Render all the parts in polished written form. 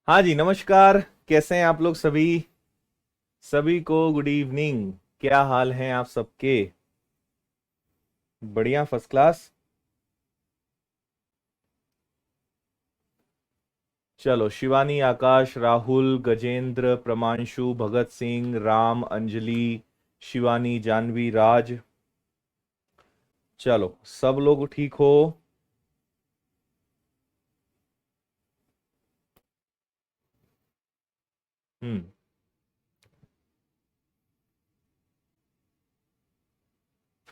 हाँ जी, नमस्कार। कैसे हैं आप लोग सभी? सभी को गुड इवनिंग। क्या हाल हैं आप सबके? बढ़िया, फर्स्ट क्लास। चलो, शिवानी, आकाश, राहुल, गजेंद्र, प्रमांशु, भगत सिंह, राम, अंजलि, शिवानी, जानवी, राज। चलो, सब लोग ठीक हो? हम्म।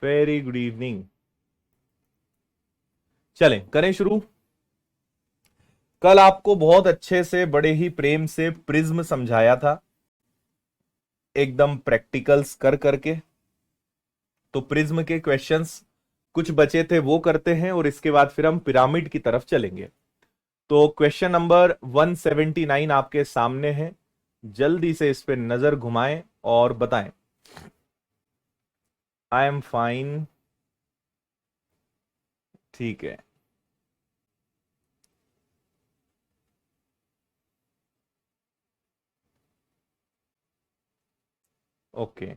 Very good evening. चलें, करें शुरू। कल आपको बहुत अच्छे से, बड़े ही प्रेम से प्रिज्म समझाया था, एकदम प्रैक्टिकल्स कर करके। तो प्रिज्म के क्वेश्चंस कुछ बचे थे, वो करते हैं और इसके बाद फिर हम पिरामिड की तरफ चलेंगे। तो क्वेश्चन नंबर 179 आपके सामने है। जल्दी से इस पे नजर घुमाएं और बताएं। I am fine. ठीक है। ओके।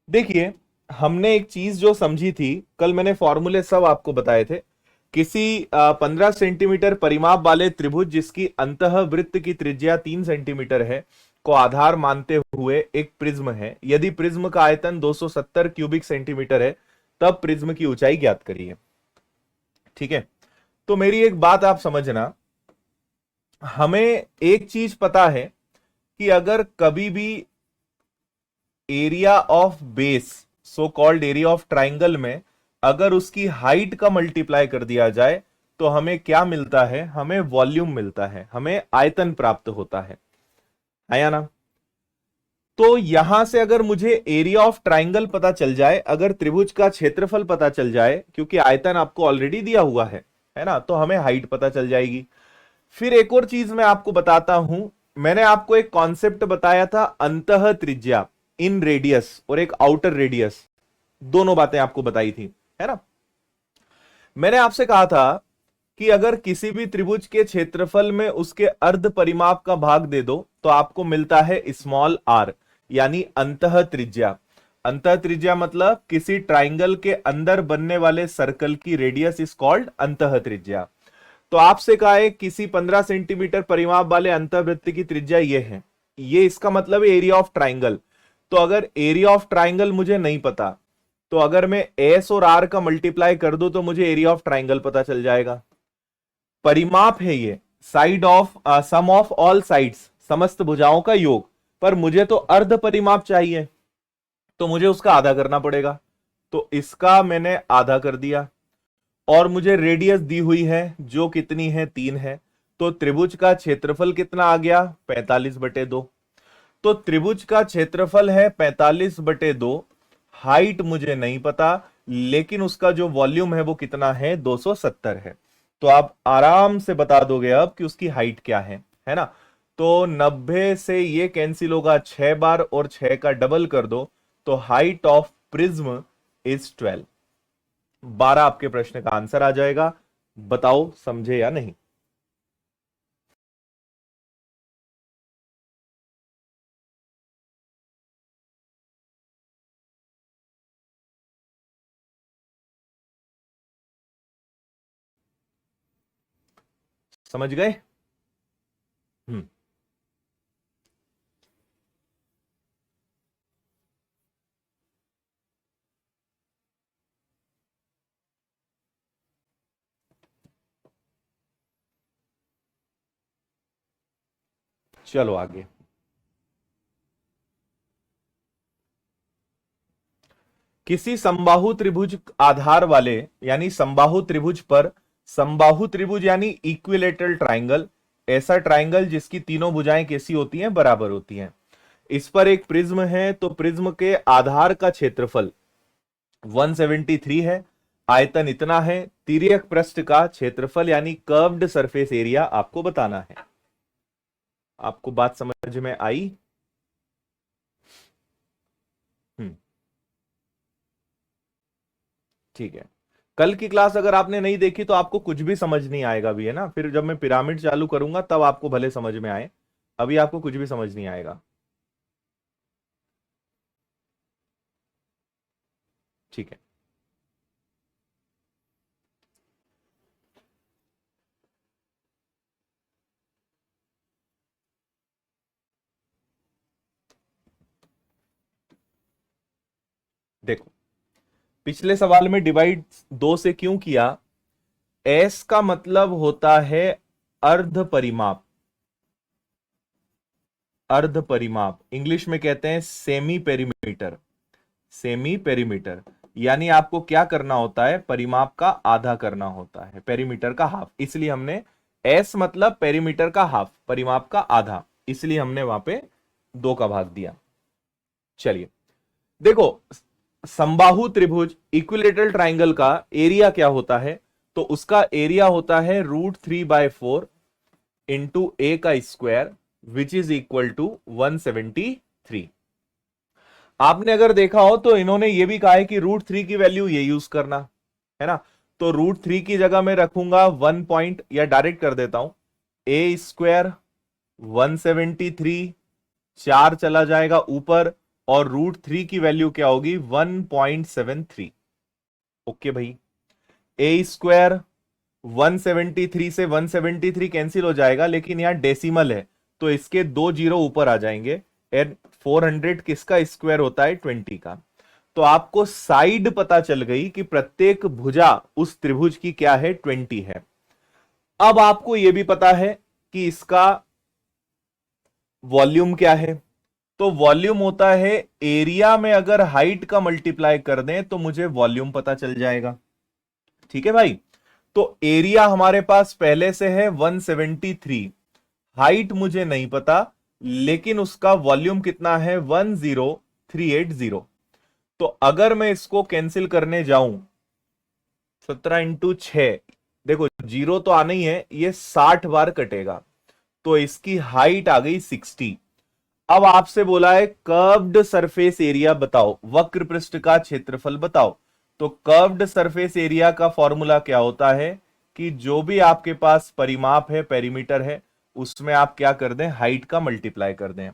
देखिए, हमने एक चीज जो समझी थी, कल मैंने फॉर्मूले सब आपको बताए थे। किसी 15 सेंटीमीटर परिमाप वाले त्रिभुज जिसकी अंतः वृत्त की त्रिज्या 3 सेंटीमीटर है को आधार मानते हुए एक प्रिज्म है। यदि प्रिज्म का आयतन 270 क्यूबिक सेंटीमीटर है, तब प्रिज्म की ऊंचाई ज्ञात करिए। ठीक है। तो मेरी एक बात आप समझना। हमें एक चीज पता है कि अगर कभी भी area of base, so called area of triangle में, अगर उसकी हाइट का मल्टीप्लाई कर दिया जाए तो हमें क्या मिलता है? हमें वॉल्यूम मिलता है, हमें आयतन प्राप्त होता है या ना? तो यहां से अगर मुझे एरिया ऑफ ट्राइंगल पता चल जाए, अगर त्रिभुज का क्षेत्रफल पता चल जाए, क्योंकि आयतन आपको ऑलरेडी दिया हुआ है ना, तो हमें हाइट पता चल जाएगी। फिर एक और चीज मैं आपको बताता हूं। मैंने आपको एक कॉन्सेप्ट बताया था, अंतः त्रिज्या, इन रेडियस, और एक आउटर रेडियस। दोनों बातें आपको बताई थी, है ना? मैंने आपसे कहा था कि अगर किसी भी त्रिभुज के क्षेत्रफल में उसके अर्ध परिमाप का भाग दे दो तो आपको मिलता है स्मॉल आर, यानी अंतः त्रिज्या। अंतः त्रिज्या मतलब किसी ट्राइंगल के अंदर बनने वाले सर्कल की रेडियस इज कॉल्ड अंतः त्रिज्या। तो आपसे कहा है किसी 15 सेंटीमीटर परिमाप वाले अंतर्वृत्त की त्रिज्या ये है। ये इसका मतलब है एरिया ऑफ ट्राइंगल। तो अगर एरिया ऑफ ट्राइंगल मुझे नहीं पता, तो अगर मैं एस और आर का मल्टीप्लाई कर दूं तो मुझे एरिया ऑफ ट्राइंगल पता चल जाएगा। परिमाप है ये, side of sum of all sides, समस्त भुजाओं का योग। पर मुझे तो अर्ध परिमाप चाहिए, तो मुझे उसका आधा करना पड़ेगा। तो इसका मैंने आधा कर दिया। और मुझे रेडियस दी हुई है, जो कितनी है? 3 है। तो त्रिभुज का क्षेत्रफल कितना आ गया? 45/2। तो त्रिभुज का क्षेत्रफल है 45/2। हाइट मुझे नहीं पता, लेकिन उसका जो वॉल्यूम है वो कितना है? 270 है। तो आप आराम से बता दोगे अब कि उसकी हाइट क्या है ना? तो 90 से ये कैंसिल होगा 6 बार, और 6 का डबल कर दो, तो हाइट ऑफ प्रिज्म इज 12। 12 आपके प्रश्न का आंसर आ जाएगा। बताओ समझे या नहीं? समझ गए? हम्म। चलो आगे। किसी समबाहु त्रिभुज आधार वाले, यानी समबाहु त्रिभुज पर, समबाहु त्रिभुज यानी इक्विलेटरल ट्राइंगल, ऐसा ट्राइंगल जिसकी तीनों भुजाएं कैसी होती हैं? बराबर होती हैं। इस पर एक प्रिज्म है, तो प्रिज्म के आधार का क्षेत्रफल 173 है। आयतन इतना है। तिर्यक पृष्ठ का क्षेत्रफल यानी कर्व्ड सरफेस एरिया आपको बताना है। आपको बात समझ में आई? हम्म। ठीक है। कल की क्लास अगर आपने नहीं देखी तो आपको कुछ भी समझ नहीं आएगा भी, है ना। फिर जब मैं पिरामिड चालू करूंगा तब आपको भले समझ में आए, अभी आपको कुछ भी समझ नहीं आएगा। ठीक है। देखो, पिछले सवाल में डिवाइड दो से क्यों किया? एस का मतलब होता है अर्ध परिमाप। अर्ध परिमाप इंग्लिश में कहते हैं सेमी पेरीमीटर। सेमी पेरीमीटर यानी आपको क्या करना होता है? परिमाप का आधा करना होता है, पेरीमीटर का हाफ। इसलिए हमने एस मतलब पेरीमीटर का हाफ, परिमाप का आधा, इसलिए हमने वहां पे 2 का भाग दिया। चलिए देखो, समबाहु त्रिभुज इक्विलेटरल ट्राइंगल का एरिया क्या होता है? तो उसका एरिया होता है √3/4 इंटू ए का square which is equal to 173। आपने अगर देखा हो तो इन्होंने ये भी कहा है कि √3 की वैल्यू ये यूज करना, है ना। तो √3 की जगह मैं रखूंगा 1 पॉइंट, या डायरेक्ट कर देता हूं, ए स्क्वायर 173, 4 चला जाएगा ऊपर, और √3 की वैल्यू क्या होगी? 1.73। ओके भाई, ए स्क्वायर 173 से 173 कैंसिल हो जाएगा, लेकिन यहां डेसिमल है तो इसके 2 जीरो ऊपर आ जाएंगे। एंड 400 किसका स्क्वायर होता है? 20 का। तो आपको साइड पता चल गई कि प्रत्येक भुजा उस त्रिभुज की क्या है? 20 है। अब आपको यह भी पता है कि इसका वॉल्यूम क्या है। तो वॉल्यूम होता है एरिया में अगर हाइट का मल्टीप्लाई कर दें तो मुझे वॉल्यूम पता चल जाएगा। ठीक है भाई। तो एरिया हमारे पास पहले से है 173, हाइट मुझे नहीं पता, लेकिन उसका वॉल्यूम कितना है? 10380। तो अगर मैं इसको कैंसिल करने जाऊं, 17 × 6, देखो जीरो तो आना ही है, ये 60 बार कटेगा, तो इसकी हाइट आ गई 60। अब आपसे बोला है कर्व्ड सरफेस एरिया बताओ, वक्र पृष्ठ का क्षेत्रफल बताओ। तो कर्व्ड सरफेस एरिया का फॉर्मूला क्या होता है कि जो भी आपके पास परिमाप है, पेरीमीटर है, उसमें आप क्या कर दें? हाइट का मल्टीप्लाई कर दें।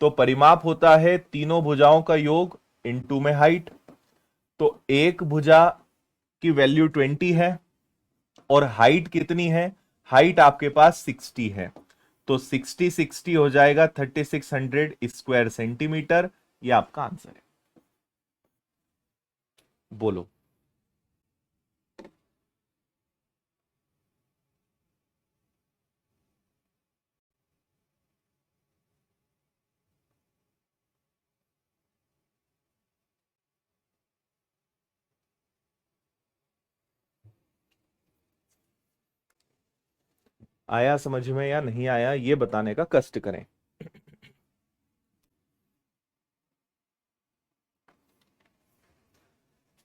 तो परिमाप होता है तीनों भुजाओं का योग इनटू में हाइट। तो एक भुजा की वैल्यू 20 है और हाइट कितनी है? हाइट आपके पास 60 है, तो 60 60 हो जाएगा 3600 स्क्वायर सेंटीमीटर। ये आपका आंसर है। बोलो। आया समझ में या नहीं आया, ये बताने का कष्ट करें।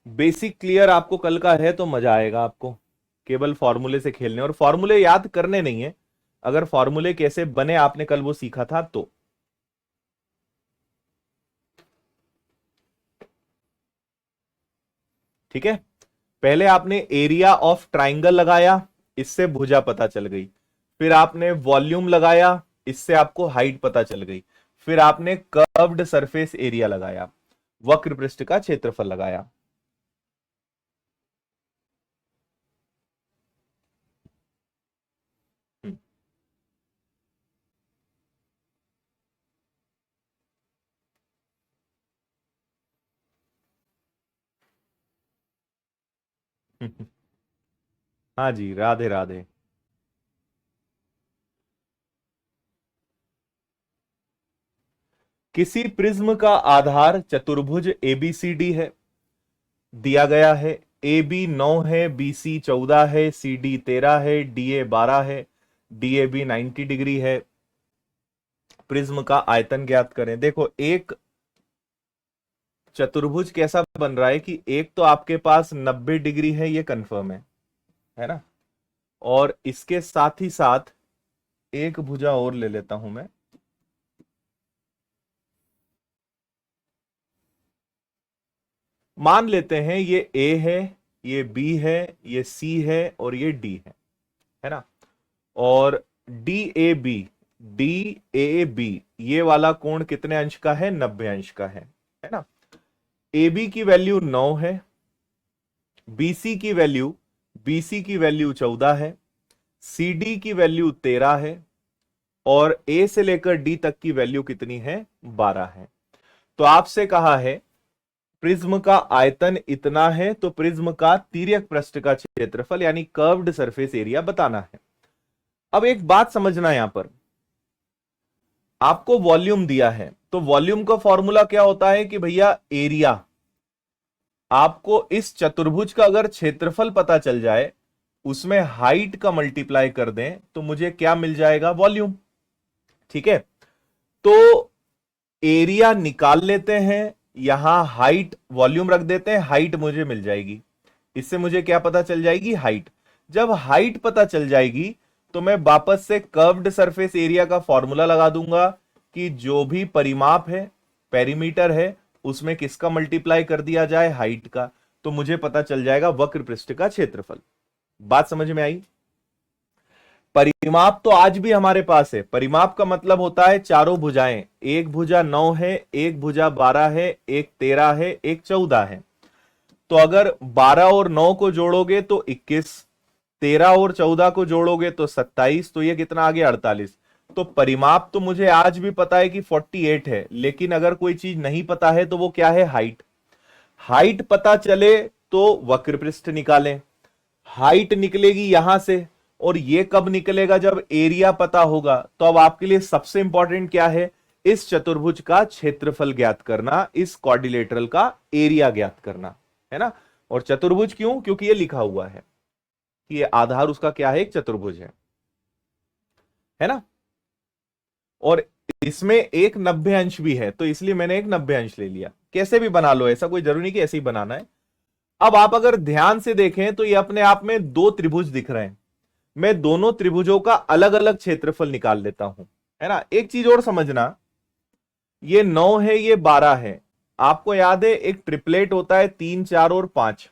बेसिक क्लियर आपको कल का है तो मजा आएगा आपको। केवल फॉर्मूले से खेलने, और फॉर्मूले याद करने नहीं है। अगर फॉर्मूले कैसे बने आपने कल वो सीखा था तो। ठीक है, पहले आपने एरिया ऑफ ट्राइंगल लगाया, इससे भुजा पता चल गई। फिर आपने वॉल्यूम लगाया, इससे आपको हाइट पता चल गई। फिर आपने कर्व्ड सरफेस एरिया लगाया, वक्र पृष्ठ का क्षेत्रफल लगाया। हाँ जी, राधे राधे। किसी प्रिज्म का आधार चतुर्भुज एबीसीडी है, दिया गया है। ए बी 9 है, बी सी 14 है, सी डी 13 है, डी ए 12 है, डी ए बी 90 डिग्री है। प्रिज्म का आयतन ज्ञात करें। देखो, एक चतुर्भुज कैसा बन रहा है कि एक तो आपके पास 90 डिग्री है, ये कंफर्म है ना। और इसके साथ ही साथ एक भुजा और ले लेता हूं मैं। मान लेते हैं ये ए है, ये बी है, ये सी है और ये डी है ना। और डी ए बी ये वाला कोण कितने अंश का है? 90 अंश का है ना। ए बी की वैल्यू 9 है, बीसी की वैल्यू 14 है, सी डी की वैल्यू 13 है और ए से लेकर डी तक की वैल्यू कितनी है? 12 है। तो आपसे कहा है प्रिज्म का आयतन इतना है, तो प्रिज्म का तिर्यक पृष्ठ का क्षेत्रफल यानी कर्व्ड सरफेस एरिया बताना है। अब एक बात समझना, यहां पर आपको वॉल्यूम दिया है, तो वॉल्यूम का फॉर्मूला क्या होता है कि भैया एरिया, आपको इस चतुर्भुज का अगर क्षेत्रफल पता चल जाए, उसमें हाइट का मल्टीप्लाई कर दें तो मुझे क्या मिल जाएगा? वॉल्यूम। ठीक है, तो एरिया निकाल लेते हैं, यहां हाइट वॉल्यूम रख देते हैं, हाइट मुझे मिल जाएगी। इससे मुझे क्या पता चल जाएगी? हाइट। जब हाइट पता चल जाएगी तो मैं वापस से कर्व्ड सरफेस एरिया का फॉर्मूला लगा दूंगा कि जो भी परिमाप है, पेरीमीटर है, उसमें किसका मल्टीप्लाई कर दिया जाए? हाइट का। तो मुझे पता चल जाएगा वक्र पृष्ठ का क्षेत्रफल। बात समझ में आई? परिमाप तो आज भी हमारे पास है। परिमाप का मतलब होता है चारों भुजाएं, एक भुजा 9 है, एक भुजा 12 है, एक 13 है, एक 14 है। तो अगर 12 और 9 को जोड़ोगे तो 21, 13 और 14 को जोड़ोगे तो 27, तो ये कितना आ गया? 48। तो परिमाप तो मुझे आज भी पता है कि 48 है, लेकिन अगर कोई चीज नहीं पता है तो वो क्या है? हाइट। हाइट पता चले तो वक्र पृष्ठ निकालें। हाइट निकलेगी यहां से, और ये कब निकलेगा? जब एरिया पता होगा। तो अब आपके लिए सबसे इंपॉर्टेंट क्या है? इस चतुर्भुज का क्षेत्रफल ज्ञात करना, इस क्वाड्रिलेटरल का एरिया ज्ञात करना, है ना। और चतुर्भुज क्यों? क्योंकि ये लिखा हुआ है कि ये आधार उसका क्या है? एक चतुर्भुज है ना। और इसमें एक 90 अंश भी है, तो इसलिए मैंने एक 90 अंश ले लिया। कैसे भी बना लो, ऐसा कोई जरूरी नहीं कि ऐसे ही बनाना है। अब आप अगर ध्यान से देखें तो ये अपने आप में दो त्रिभुज दिख रहे हैं। मैं दोनों त्रिभुजों का अलग अलग क्षेत्रफल निकाल लेता हूं, है ना। एक चीज और समझना, ये 9 है, ये 12 है। आपको याद है एक ट्रिपलेट होता है 3, 4 और 5।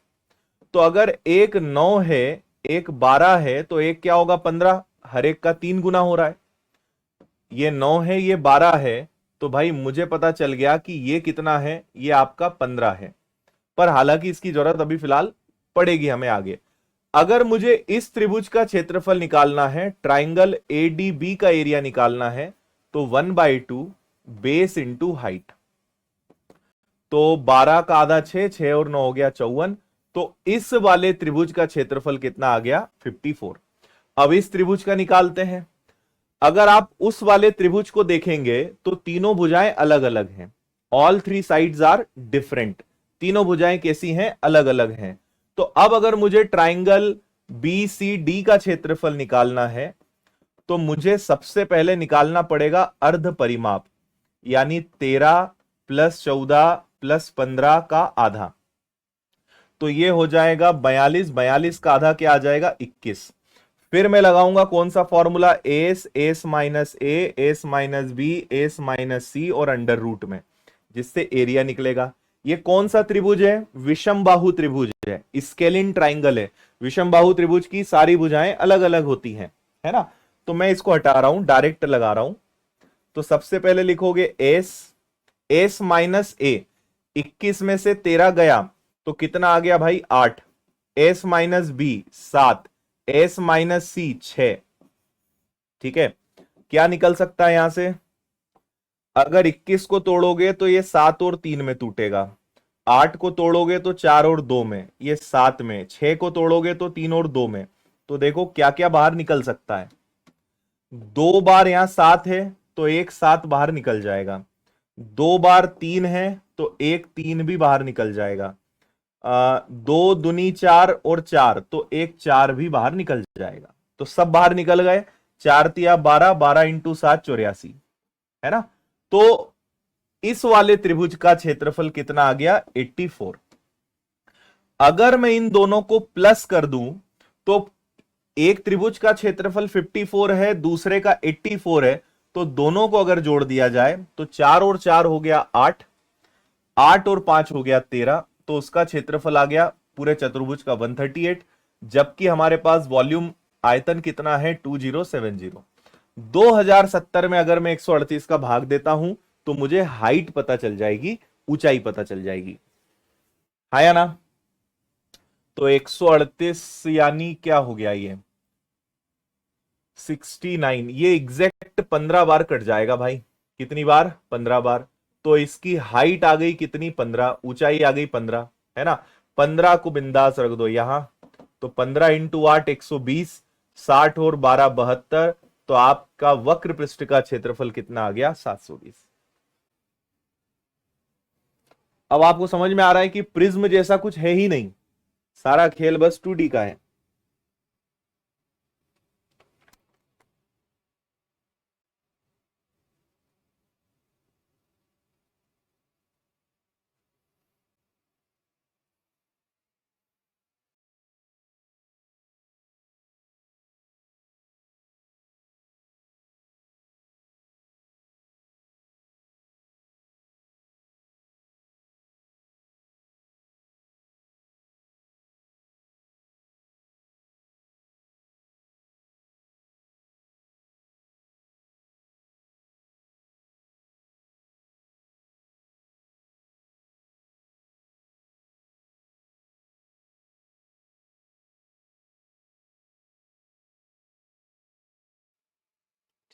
तो अगर एक 9 है, एक 12 है, तो एक क्या होगा? 15। हर एक का 3 गुना हो रहा है। ये 9 है, ये 12 है, तो भाई मुझे पता चल गया कि ये कितना है? ये आपका 15 है। पर हालांकि इसकी जरूरत अभी फिलहाल पड़ेगी हमें आगे। अगर मुझे इस त्रिभुज का क्षेत्रफल निकालना है, ट्राइंगल एडीबी का एरिया निकालना है, तो 1/2 बेस इंटू हाइट। तो 12 का आधा 6, 6 और 9 हो गया 54। तो इस वाले त्रिभुज का क्षेत्रफल कितना आ गया? 54। अब इस त्रिभुज का निकालते हैं। अगर आप उस वाले त्रिभुज को देखेंगे तो तीनों भुजाएं अलग अलग हैं। All 3 sides are different. तीनों भुजाएं कैसी हैं? अलग अलग हैं। तो अब अगर मुझे ट्राइंगल बी सी डी का क्षेत्रफल निकालना है, तो मुझे सबसे पहले निकालना पड़ेगा अर्ध परिमाप, यानी 13 + 14 + 15 का आधा। तो ये हो जाएगा 42। 42 का आधा क्या आ जाएगा? 21। फिर मैं लगाऊंगा कौन सा formula? S minus a, s minus b, s minus c और अंडर रूट में, जिससे एरिया निकलेगा। ये कौन सा त्रिभुज है? विषम बाहु त्रिभुज है, स्केलिन ट्राइंगल है। विषम बाहु त्रिभुज की सारी भुजाएं अलग अलग होती हैं, है ना। तो मैं इसको हटा रहा हूं, डायरेक्ट लगा रहा हूं। तो सबसे पहले लिखोगे एस माइनस ए, 21 में से 13 गया तो कितना आ गया भाई? 8। S minus b 7, s minus c 6। ठीक है, क्या निकल सकता है यहां से? अगर 21 को तोड़ोगे तो ये 7 और 3 में टूटेगा। 8 को तोड़ोगे तो 4 और 2 में, ये 7 में। 6 को तोड़ोगे तो 3 और 2 में। तो देखो क्या क्या बाहर निकल सकता है। 2 बार यहां 7 है तो एक 7 बाहर निकल जाएगा। 2 बार 3 है तो एक 3 भी बाहर निकल जाएगा। 2 दूनी 4 और 4, तो एक 4 भी बाहर निकल जाएगा। तो सब बाहर निकल गए। 4 तिया 12, 12 इंटू 7 84, है ना। तो इस वाले त्रिभुज का क्षेत्रफल कितना आ गया? 84। अगर मैं इन दोनों को प्लस कर दूं तो एक त्रिभुज का क्षेत्रफल 54 है, दूसरे का 84 है, तो दोनों को अगर जोड़ दिया जाए तो 4 और 4 हो गया 8, 8 और 5 हो गया 13, तो उसका क्षेत्रफल आ गया पूरे चतुर्भुज का 138, जबकि हमारे पास वॉल्यूम आयतन कितना है 2070। 2070 में अगर मैं 138 का भाग देता हूं तो मुझे हाइट पता चल जाएगी, ऊंचाई पता चल जाएगी, है या ना? तो 138 यानी क्या हो गया ये 69, ये एग्जैक्ट 15 बार कट जाएगा भाई। कितनी बार? 15 बार। तो इसकी हाइट आ गई कितनी? 15। ऊंचाई आ गई 15, है ना? 15 को बिंदास रख दो यहां। तो 15 इंटू 8 120, 60 और 12 72। तो आपका वक्र पृष्ठ का क्षेत्रफल कितना आ गया? 720। अब आपको समझ में आ रहा है कि प्रिज्म जैसा कुछ है ही नहीं, सारा खेल बस 2D का है।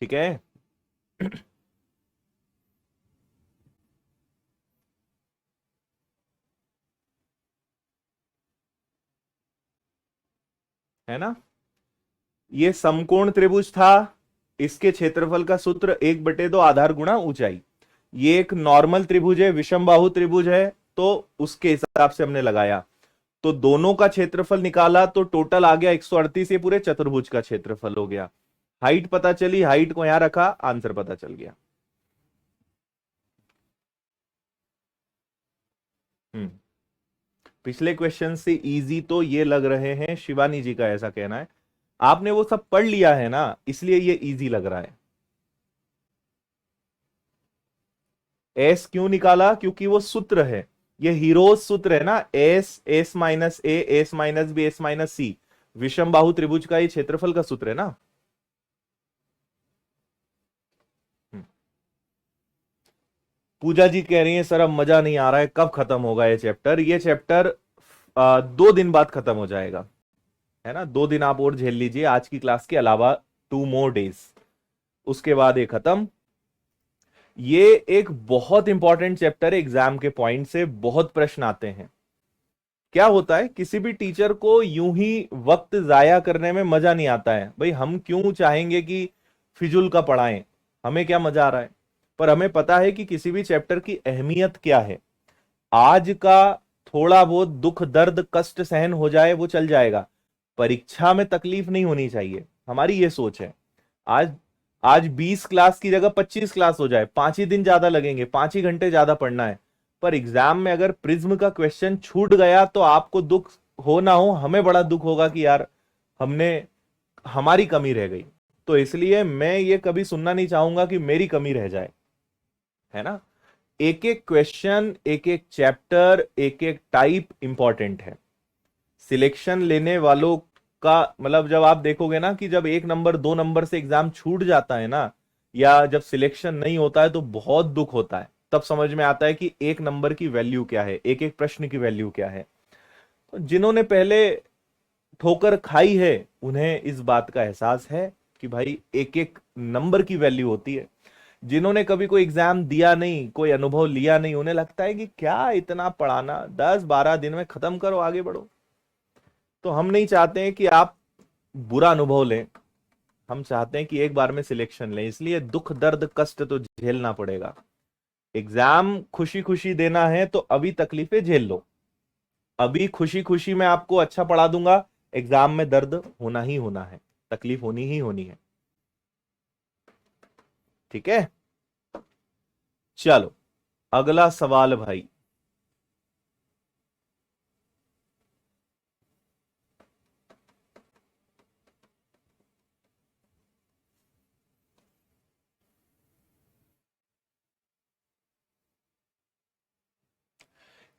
ठीक है। है ना? ये समकोण त्रिभुज था, इसके क्षेत्रफल का सूत्र 1/2 आधार गुणा ऊंचाई। ये एक नॉर्मल त्रिभुज है, विषमबाहु त्रिभुज है, तो उसके हिसाब से हमने लगाया। तो दोनों का क्षेत्रफल निकाला तो टोटल आ गया 138। ये पूरे चतुर्भुज का क्षेत्रफल हो गया। हाइट पता चली, हाइट को यहां रखा, आंसर पता चल गया। हम्म। पिछले क्वेश्चन से इजी तो ये लग रहे हैं, शिवानी जी का ऐसा कहना है। आपने वो सब पढ़ लिया है ना, इसलिए ये इजी लग रहा है। एस क्यों निकाला? क्योंकि वो सूत्र है, ये हीरोज सूत्र है ना, s, s minus a, s minus b, s minus c. विषम बाहु त्रिभुज का ये क्षेत्रफल का सूत्र है ना। हम्म। पूजा जी कह रही है सर अब मजा नहीं आ रहा है, कब खत्म होगा ये चैप्टर? ये चैप्टर 2 दिन बाद खत्म हो जाएगा, है ना? 2 दिन आप और झेल लीजिए, आज की क्लास के अलावा 2 more days, उसके बाद ये खत्म। ये एक बहुत इंपॉर्टेंट चैप्टर है, एग्जाम के पॉइंट से बहुत प्रश्न आते हैं। क्या होता है, किसी भी टीचर को यूं ही वक्त जाया करने में मजा नहीं आता है। भाई हम क्यों चाहेंगे कि फिजूल का पढ़ाएं, हमें क्या मजा आ रहा है? पर हमें पता है कि किसी भी चैप्टर की अहमियत क्या है। आज का थोड़ा बहुत दुख दर्द कष्ट सहन हो जाए वो चल जाएगा, परीक्षा में तकलीफ नहीं होनी चाहिए, हमारी ये सोच है। आज आज 20 क्लास की जगह 25 क्लास हो जाए, 5 ही दिन ज्यादा लगेंगे, 5 ही घंटे ज्यादा पढ़ना है। पर एग्जाम में अगर प्रिज्म का क्वेश्चन छूट गया तो आपको दुख हो ना हो, हमें बड़ा दुख होगा कि यार हमने, हमारी कमी रह गई। तो इसलिए मैं ये कभी सुनना नहीं चाहूंगा कि मेरी कमी रह जाए, है ना? एक एक क्वेश्चन, एक एक चैप्टर, एक एक टाइप इंपॉर्टेंट है। सिलेक्शन लेने वालों का मतलब, जब आप देखोगे ना कि जब 1 नंबर 2 नंबर से एग्जाम छूट जाता है ना, या जब सिलेक्शन नहीं होता है तो बहुत दुख होता है। तब समझ में आता है कि 1 नंबर की वैल्यू क्या है, एक एक प्रश्न की वैल्यू क्या है। तो जिन्होंने पहले ठोकर खाई है उन्हें इस बात का एहसास है कि भाई एक एक नंबर की वैल्यू होती है। जिन्होंने कभी कोई एग्जाम दिया नहीं, कोई अनुभव लिया नहीं, उन्हें लगता है कि क्या इतना पढ़ाना, 10-12 दिन में खत्म करो, आगे बढ़ो। तो हम नहीं चाहते हैं कि आप बुरा अनुभव लें, हम चाहते हैं कि एक बार में सिलेक्शन लें। इसलिए दुख दर्द कष्ट तो झेलना पड़ेगा। एग्जाम खुशी खुशी देना है तो अभी तकलीफें झेल लो। अभी खुशी खुशी मैं आपको अच्छा पढ़ा दूंगा, एग्जाम में दर्द होना ही होना है, तकलीफ होनी ही होनी है। ठीक है, चलो अगला सवाल भाई।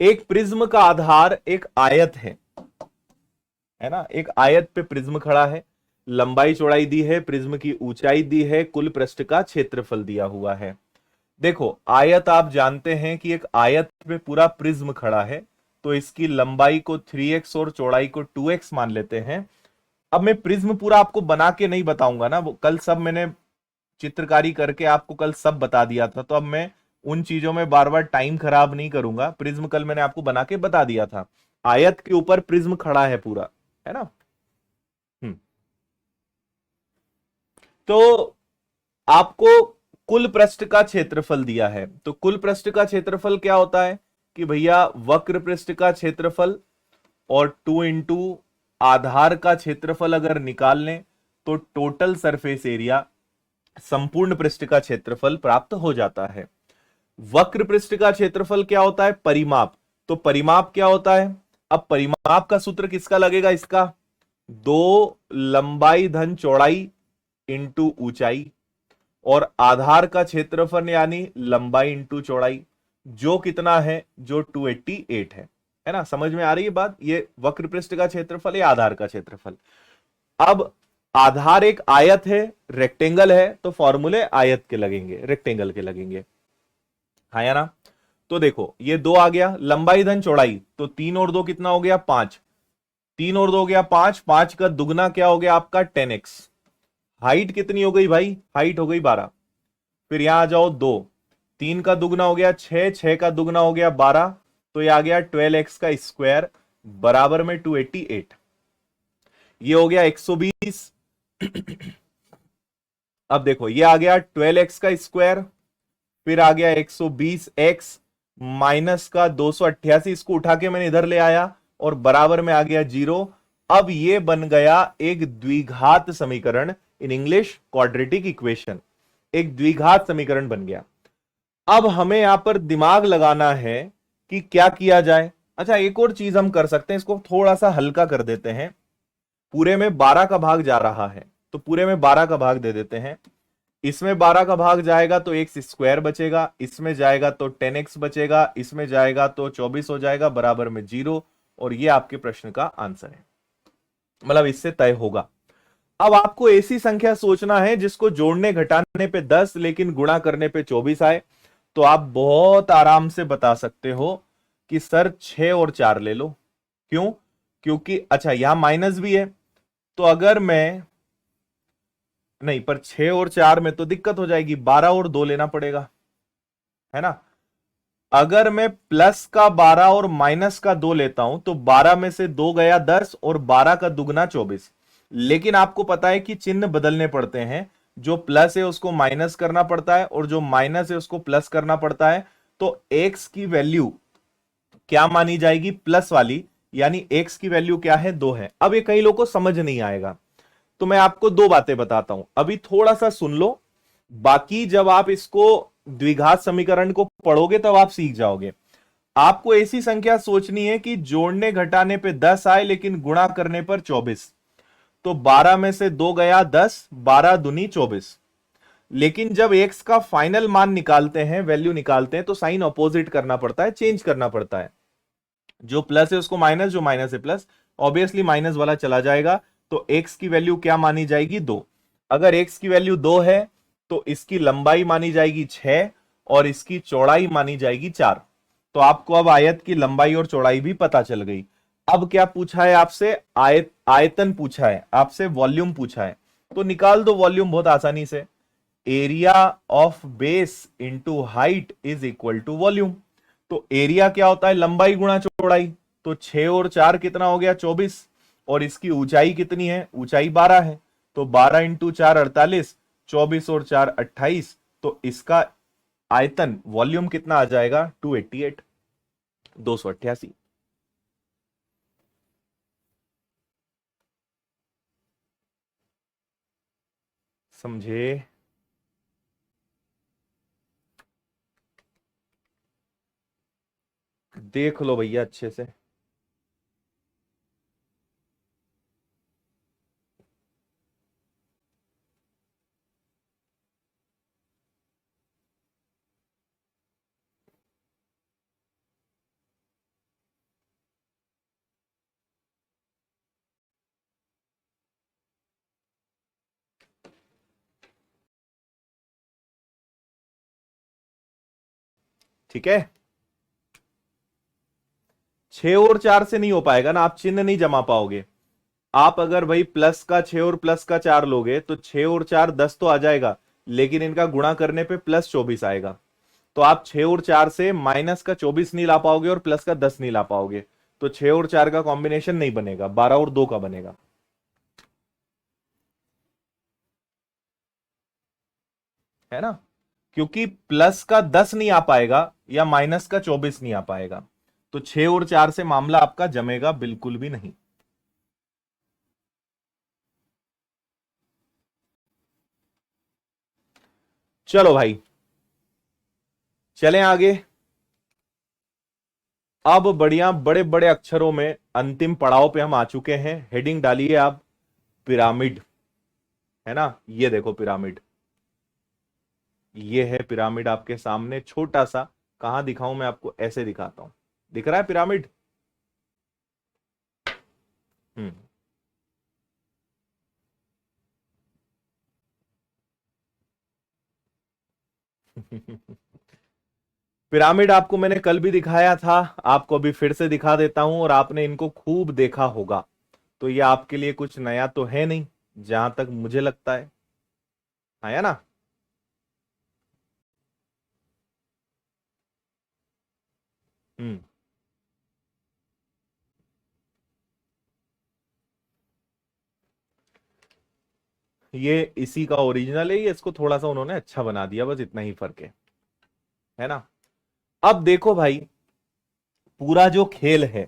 एक प्रिज्म का आधार एक आयत है, है ना। एक आयत पे प्रिज्म खड़ा है, लंबाई चौड़ाई दी है, प्रिज्म की ऊंचाई दी है, कुल पृष्ठ का क्षेत्रफल दिया हुआ है। देखो आयत आप जानते हैं कि एक आयत पे पूरा प्रिज्म खड़ा है, तो इसकी लंबाई को 3x और चौड़ाई को 2x मान लेते हैं। अब मैं प्रिज्म पूरा आपको बना के नहीं बताऊंगा ना, वो कल सब मैंने चित्रकारी करके आपको कल सब बता दिया था, तो अब मैं उन चीजों में बार बार टाइम खराब नहीं करूंगा। प्रिज्म कल मैंने आपको बना के बता दिया था। आयत के ऊपर प्रिज्म खड़ा है पूरा, है ना। हम्म। तो आपको कुल पृष्ठ का क्षेत्रफल दिया है, तो कुल पृष्ठ का क्षेत्रफल क्या होता है कि भैया वक्र पृष्ठ का क्षेत्रफल और 2 इंटू आधार का क्षेत्रफल अगर निकाल लें तो टोटल सरफेस एरिया, संपूर्ण पृष्ठ का क्षेत्रफल प्राप्त हो जाता है। वक्र पृष्ठ का क्षेत्रफल क्या होता है, परिमाप। तो परिमाप क्या होता है, अब परिमाप का सूत्र किसका लगेगा, इसका 2 लंबाई धन चौड़ाई इंटू ऊंचाई, और आधार का क्षेत्रफल यानी लंबाई इंटू चौड़ाई, जो कितना है, जो 288 है ना। समझ में आ रही है बात, ये वक्र पृष्ठ का क्षेत्रफल है, आधार का क्षेत्रफल। अब आधार एक आयत है, रेक्टेंगल है, तो फॉर्मूले आयत के लगेंगे, रेक्टेंगल के लगेंगे, हाँ या ना। तो देखो ये 2 आ गया, लंबाई धन चौड़ाई, तो 3 और 2 कितना हो गया, 5। 3 और 2 हो गया 5, 5 का दुगना क्या हो गया आपका 10x। हाइट कितनी हो गई भाई, हाइट हो गई 12। फिर यहां आ जाओ 2, 3 का दुगना हो गया 6, 6 का दुगना हो गया 12, तो ये आ गया 12x का स्क्वायर बराबर में 288। ये हो गया 120। अब देखो ये आ गया 12x का स्क्वायर, फिर आ गया 120x माइनस का 288, इसको उठा के मैंने इधर ले आया और बराबर में आ गया 0। अब ये बन गया एक द्विघात समीकरण, इन इंग्लिश क्वाड्रेटिक इक्वेशन, एक द्विघात समीकरण बन गया। अब हमें यहां पर दिमाग लगाना है कि क्या किया जाए। अच्छा एक और चीज हम कर सकते हैं, इसको थोड़ा सा हल्का कर देते हैं। पूरे में 12 का भाग जा रहा है, तो पूरे में 12 का भाग दे देते हैं। इसमें 12 का भाग जाएगा तो एक्स स्क्वायर बचेगा, इसमें जाएगा तो 10x बचेगा, इसमें जाएगा तो 24 हो जाएगा बराबर में 0। और ये आपके प्रश्न का आंसर है, मतलब इससे तय होगा। अब आपको ऐसी संख्या सोचना है जिसको जोड़ने घटाने पे 10 लेकिन गुणा करने पे 24 आए, तो आप बहुत आराम से बता सकते हो कि सर 6 और 4 ले लो। क्यों, क्योंकि अच्छा यहां माइनस भी है, तो अगर मैं, नहीं पर 6 और 4 में तो दिक्कत हो जाएगी, 12 और 2 लेना पड़ेगा, है ना। अगर मैं प्लस का 12 और माइनस का 2 लेता हूं तो 12 में से 2 गया 10 और 12 का दुगना 24। लेकिन आपको पता है कि चिन्ह बदलने पड़ते हैं, जो प्लस है उसको माइनस करना पड़ता है और जो माइनस है उसको प्लस करना पड़ता है। तो x की वैल्यू क्या मानी जाएगी, प्लस वाली, यानी x की वैल्यू क्या है, 2 है। अब ये कई लोगों को समझ नहीं आएगा, तो मैं आपको 2 बातें बताता हूं, अभी थोड़ा सा सुन लो, बाकी जब आप इसको द्विघात समीकरण को पढ़ोगे तब आप सीख जाओगे। आपको ऐसी संख्या सोचनी है कि जोड़ने घटाने पे 10 आए लेकिन गुणा करने पर 24। तो 12 में से 2 गया 10, 12 दूनी 24। लेकिन जब x का फाइनल मान निकालते हैं, वैल्यू निकालते हैं, तो साइन अपोजिट करना पड़ता है, चेंज करना पड़ता है। जो प्लस है उसको माइनस, जो माइनस है प्लस, ऑब्वियसली माइनस वाला चला जाएगा। तो x की वैल्यू क्या मानी जाएगी, 2। अगर x की वैल्यू 2 है तो इसकी लंबाई मानी जाएगी 6 और इसकी चौड़ाई मानी जाएगी 4। तो आपको अब आयत की लंबाई और चौड़ाई भी पता चल गई। अब क्या पूछा है आपसे, आयतन पूछा है आपसे, वॉल्यूम पूछा है, तो निकाल दो वॉल्यूम बहुत आसानी से। Area of base into height is equal to volume. तो एरिया क्या होता है, लंबाई गुणा चौड़ाई, तो 6 और 4 कितना हो गया, 24। और इसकी ऊंचाई कितनी है, ऊंचाई 12 है, तो 12 इंटू 4 48, 24 और 4 28। तो इसका आयतन वॉल्यूम कितना आ जाएगा, 288, 288। समझे। देख लो भैया अच्छे से। ठीक है, 6 और 4 से नहीं हो पाएगा ना, आप चिन्ह नहीं जमा पाओगे। आप अगर भाई प्लस का 6 और प्लस का 4 लोगे तो 6 और 4 10 तो आ जाएगा, लेकिन इनका गुणा करने पे प्लस 24 आएगा। तो आप 6 और 4 से माइनस का 24 नहीं ला पाओगे और प्लस का 10 नहीं ला पाओगे। तो 6 और 4 का कॉम्बिनेशन नहीं बनेगा, 12 और 2 का बनेगा। है ना, क्योंकि प्लस का 10 नहीं आ पाएगा या माइनस का 24 नहीं आ पाएगा। तो 6 और 4 से मामला आपका जमेगा बिल्कुल भी नहीं। चलो भाई, चलें आगे। अब बढ़िया बड़े बड़े अक्षरों में अंतिम पड़ाव पे हम आ चुके हैं। हेडिंग डालिए आप, पिरामिड। है ना, ये देखो पिरामिड, ये है पिरामिड आपके सामने, छोटा सा। कहां दिखाऊं मैं आपको, ऐसे दिखाता हूं, दिख रहा है पिरामिड। हम्म पिरामिड आपको मैंने कल भी दिखाया था, आपको अभी फिर से दिखा देता हूं, और आपने इनको खूब देखा होगा, तो ये आपके लिए कुछ नया तो है नहीं, जहां तक मुझे लगता है। है ना। हम्म ये इसी का ओरिजिनल है, ये इसको थोड़ा सा उन्होंने अच्छा बना दिया, बस इतना ही फर्क है ना। अब देखो भाई, पूरा जो खेल है,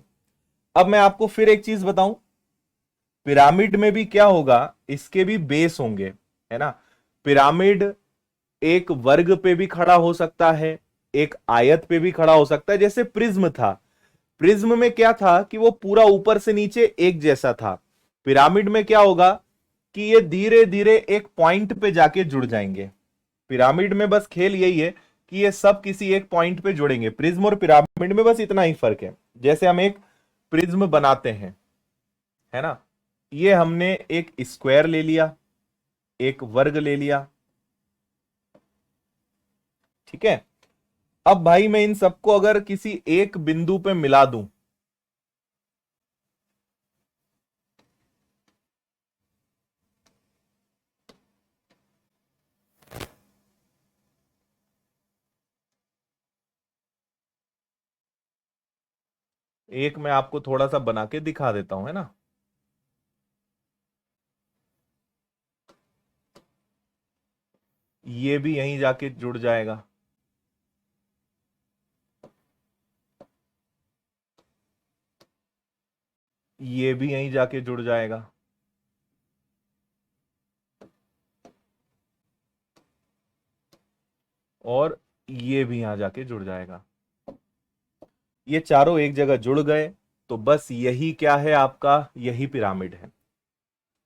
अब मैं आपको फिर एक चीज बताऊं, पिरामिड में भी क्या होगा, इसके भी बेस होंगे। है ना, पिरामिड एक वर्ग पे भी खड़ा हो सकता है, एक आयत पे भी खड़ा हो सकता है, जैसे प्रिज्म था। प्रिज्म में क्या था कि वो पूरा ऊपर से नीचे एक जैसा था। पिरामिड में क्या होगा कि ये धीरे धीरे एक पॉइंट पे जाके जुड़ जाएंगे। पिरामिड में बस खेल यही है कि ये सब किसी एक पॉइंट पे जुड़ेंगे। प्रिज्म और पिरामिड में बस इतना ही फर्क है। जैसे हम एक प्रिज्म बनाते हैं, है ना, ये हमने एक स्क्वायर ले लिया, एक वर्ग ले लिया, ठीक है। अब भाई मैं इन सबको अगर किसी एक बिंदु पे मिला दूं, एक मैं आपको थोड़ा सा बना के दिखा देता हूं, है ना। ये भी यहीं जाके जुड़ जाएगा, ये भी यहीं जाके जुड़ जाएगा, और ये भी यहां जाके जुड़ जाएगा। ये चारों एक जगह जुड़ गए, तो बस यही क्या है आपका, यही पिरामिड है।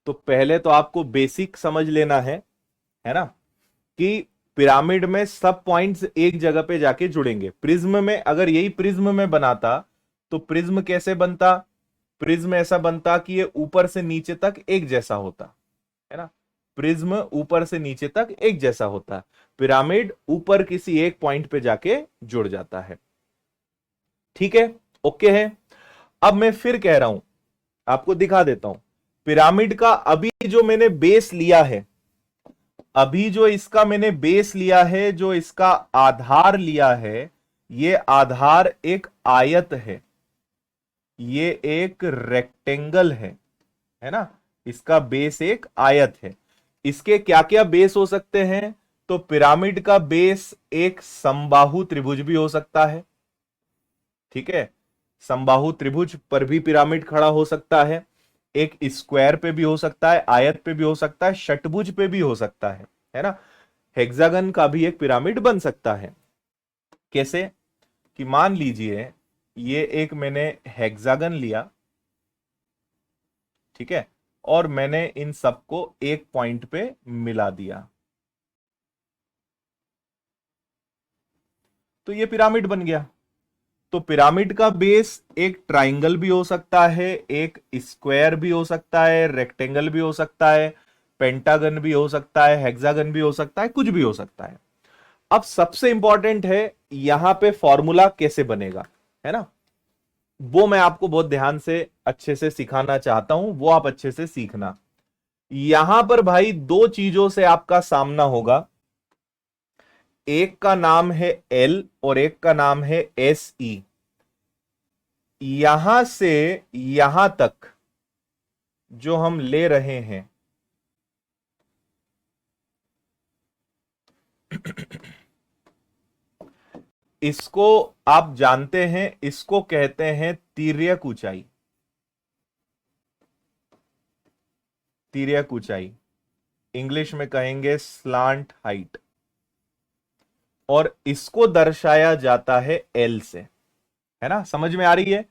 तो पहले तो आपको बेसिक समझ लेना है ना, कि पिरामिड में सब पॉइंट्स एक जगह पे जाके जुड़ेंगे। प्रिज्म में अगर यही प्रिज्म में बनाता, तो प्रिज्म कैसे बनता, प्रिज्म ऐसा बनता कि ये ऊपर से नीचे तक एक जैसा होता, है ना। प्रिज्म ऊपर से नीचे तक एक जैसा होता, पिरामिड ऊपर किसी एक पॉइंट पे जाके जुड़ जाता है। ठीक है, ओके है। अब मैं फिर कह रहा हूं, आपको दिखा देता हूं, पिरामिड का अभी जो मैंने बेस लिया है, अभी जो इसका मैंने बेस लिया है, जो इसका आधार लिया है, ये आधार एक आयत है, ये एक रेक्टेंगल है ना। इसका बेस एक आयत है। इसके क्या क्या बेस हो सकते हैं, तो पिरामिड का बेस एक समबाहु त्रिभुज भी हो सकता है, ठीक है। समबाहु त्रिभुज पर भी पिरामिड खड़ा हो सकता है, एक स्क्वायर पे भी हो सकता है, आयत पे भी हो सकता है, षटभुज पे भी हो सकता है ना। हेक्सागन का भी एक पिरामिड बन सकता है। कैसे, कि मान लीजिए ये एक मैंने हेक्सागन लिया, ठीक है, और मैंने इन सबको एक पॉइंट पे मिला दिया, तो ये पिरामिड बन गया। तो पिरामिड का बेस एक ट्राइंगल भी हो सकता है, एक स्क्वायर भी हो सकता है, रेक्टेंगल भी हो सकता है, पेंटागन भी हो सकता है, हेक्सागन भी हो सकता है, कुछ भी हो सकता है। अब सबसे इंपॉर्टेंट है यहां पे फॉर्मूला कैसे बनेगा, है ना, वो मैं आपको बहुत ध्यान से अच्छे से सिखाना चाहता हूं, वो आप अच्छे से सीखना। यहां पर भाई दो चीजों से आपका सामना होगा, एक का नाम है एल और एक का नाम है एस ई। यहां से यहां तक जो हम ले रहे हैं इसको आप जानते हैं, इसको कहते हैं तिर्यक ऊंचाई। तिर्यक ऊंचाई इंग्लिश में कहेंगे स्लांट हाइट, और इसको दर्शाया जाता है एल से, है ना, समझ में आ रही है।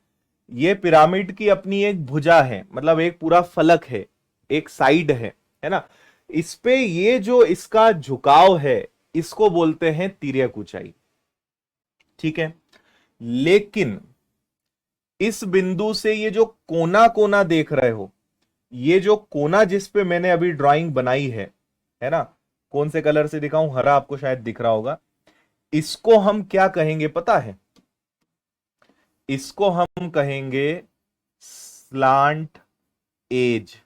ये पिरामिड की अपनी एक भुजा है, मतलब एक पूरा फलक है, एक साइड है ना, इस पे ये जो इसका झुकाव है इसको बोलते हैं तिर्यक ऊंचाई, ठीक है। लेकिन इस बिंदु से ये जो कोना कोना देख रहे हो, ये जो कोना जिस पे मैंने अभी ड्राइंग बनाई है ना, कौन से कलर से दिखाऊं, हरा आपको शायद दिख रहा होगा, इसको हम क्या कहेंगे पता है, इसको हम कहेंगे स्लांट एज,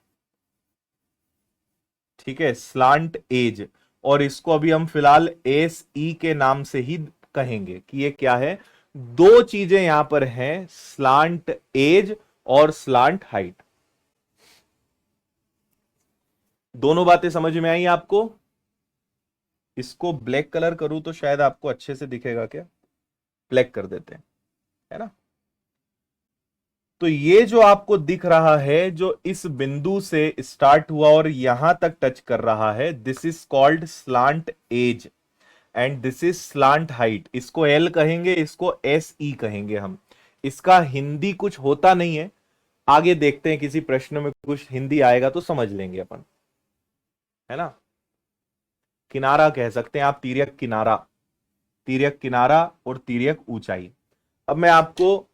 ठीक है, स्लांट एज। और इसको अभी हम फिलहाल एस ई के नाम से ही कहेंगे कि ये क्या है, दो चीजें यहां पर हैं, स्लांट एज और स्लांट हाइट। दोनों बातें समझ में आई आपको। इसको ब्लैक कलर करूं तो शायद आपको अच्छे से दिखेगा क्या, ब्लैक कर देते हैं, है ना। तो ये जो आपको दिख रहा है, जो इस बिंदु से स्टार्ट हुआ और यहां तक टच कर रहा है, this is called slant edge and this is slant height. इसको एल कहेंगे, इसको एस ई कहेंगे हम। इसका हिंदी कुछ होता नहीं है, आगे देखते हैं किसी प्रश्न में कुछ हिंदी आएगा तो समझ लेंगे अपन, है ना। किनारा कह सकते हैं आप, तिर्यक किनारा, तिर्यक किनारा और तिर्यक ऊंचाई। अब मैं आपको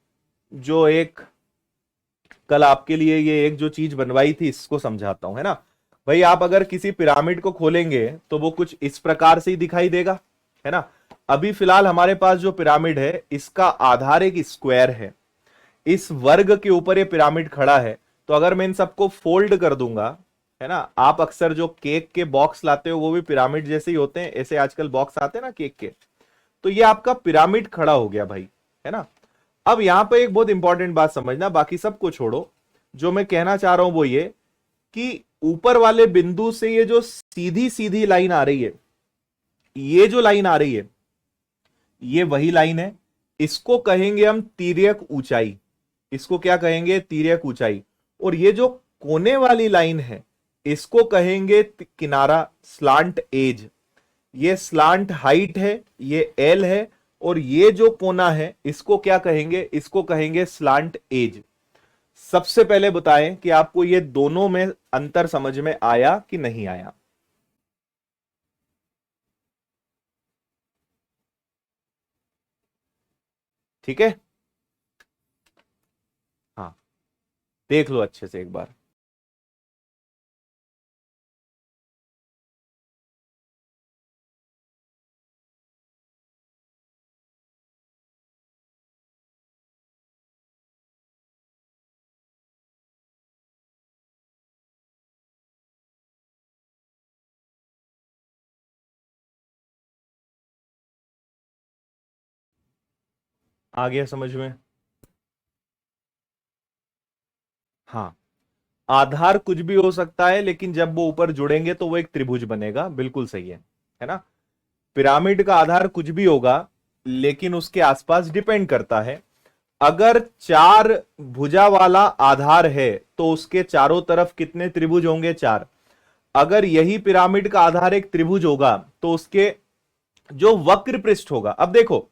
जो एक कल आपके लिए ये एक जो चीज बनवाई थी इसको समझाता हूं, है ना। भाई आप अगर किसी पिरामिड को खोलेंगे तो वो कुछ इस प्रकार से ही दिखाई देगा, है ना। अभी फिलहाल हमारे पास जो पिरामिड है इसका आधार एक स्क्वायर है, इस वर्ग के ऊपर ये पिरामिड खड़ा है। तो अगर मैं इन सबको फोल्ड कर दूंगा, है ना, आप अक्सर जो केक के बॉक्स लाते हो वो भी पिरामिड जैसे ही होते हैं, ऐसे आजकल बॉक्स आते हैं ना केक के, तो ये आपका पिरामिड खड़ा हो गया भाई, है ना। अब यहां पे एक बहुत इंपॉर्टेंट बात समझना, बाकी सबको छोड़ो, जो मैं कहना चाह रहा हूं वो ये कि ऊपर वाले बिंदु से ये जो सीधी सीधी लाइन आ रही है, ये जो लाइन आ रही है ये वही लाइन है, इसको कहेंगे हम तिर्यक ऊंचाई। इसको क्या कहेंगे, तिर्यक ऊंचाई। और ये जो कोने वाली लाइन है इसको कहेंगे किनारा, स्लांट एज। ये स्लांट हाइट है, ये एल है, और ये जो कोना है इसको क्या कहेंगे, इसको कहेंगे स्लांट एज। सबसे पहले बताएं कि आपको ये दोनों में अंतर समझ में आया कि नहीं आया। ठीक है, हाँ, देख लो अच्छे से एक बार। आ गया समझ में। हाँ, आधार कुछ भी हो सकता है, लेकिन जब वो ऊपर जुड़ेंगे तो वो एक त्रिभुज बनेगा, बिल्कुल सही है ना। पिरामिड का आधार कुछ भी होगा, लेकिन उसके आसपास डिपेंड करता है। अगर चार भुजा वाला आधार है तो उसके चारों तरफ कितने त्रिभुज होंगे, चार। अगर यही पिरामिड का आधार एक त्रिभुज होगा तो उसके जो वक्र पृष्ठ होगा, अब देखो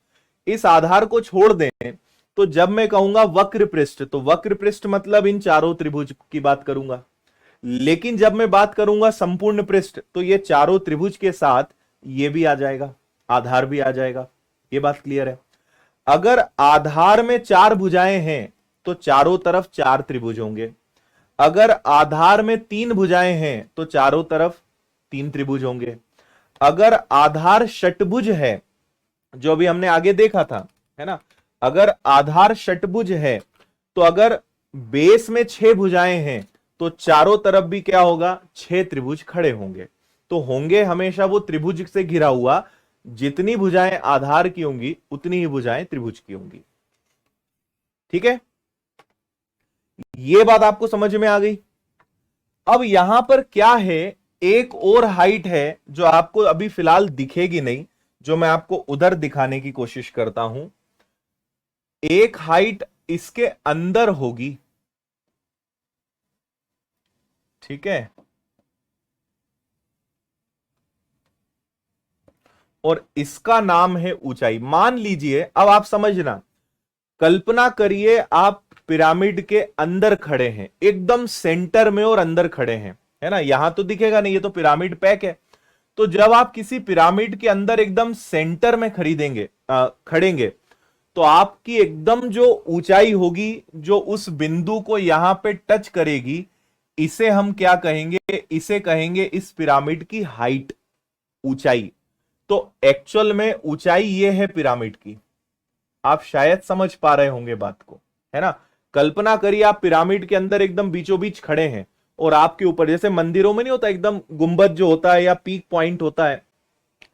इस आधार को छोड़ दें, तो जब मैं कहूंगा वक्र पृष्ठ तो वक्र पृष्ठ मतलब इन चारों त्रिभुज की बात करूंगा। लेकिन जब मैं बात करूंगा संपूर्ण पृष्ठ तो ये चारों त्रिभुज के साथ ये भी आ जाएगा, आधार भी आ जाएगा। ये बात क्लियर है। अगर आधार में चार भुजाएं हैं तो चारों तरफ चार त्रिभुज होंगे। अगर आधार में तीन भुजाएं हैं तो चारों तरफ तीन त्रिभुज होंगे। अगर आधार षटभुज है, जो भी हमने आगे देखा था, है ना, अगर आधार षटभुज है तो अगर बेस में 6 भुजाएं हैं तो चारों तरफ भी क्या होगा, 6 त्रिभुज खड़े होंगे। तो होंगे हमेशा वो त्रिभुज से घिरा हुआ, जितनी भुजाएं आधार की होंगी उतनी ही भुजाएं त्रिभुज की होंगी। ठीक है, ये बात आपको समझ में आ गई। अब यहां पर क्या है, एक और हाइट है जो आपको अभी फिलहाल दिखेगी नहीं, जो मैं आपको उधर दिखाने की कोशिश करता हूं। एक हाइट इसके अंदर होगी, ठीक है, और इसका नाम है ऊंचाई। मान लीजिए, अब आप समझना, कल्पना करिए आप पिरामिड के अंदर खड़े हैं, एकदम सेंटर में और अंदर खड़े हैं, है ना, यहां तो दिखेगा नहीं, ये तो पिरामिड पैक है। तो जब आप किसी पिरामिड के अंदर एकदम सेंटर में खड़ेंगे, तो आपकी एकदम जो ऊंचाई होगी, जो उस बिंदु को यहां पे टच करेगी, इसे हम क्या कहेंगे, इसे कहेंगे इस पिरामिड की हाइट, ऊंचाई। तो एक्चुअल में ऊंचाई ये है पिरामिड की। आप शायद समझ पा रहे होंगे बात को, है ना। कल्पना करिए आप पिरामिड के अंदर एकदम बीचों बीच खड़े हैं, और आपके ऊपर, जैसे मंदिरों में नहीं होता एकदम गुंबद जो होता है या पीक पॉइंट होता है,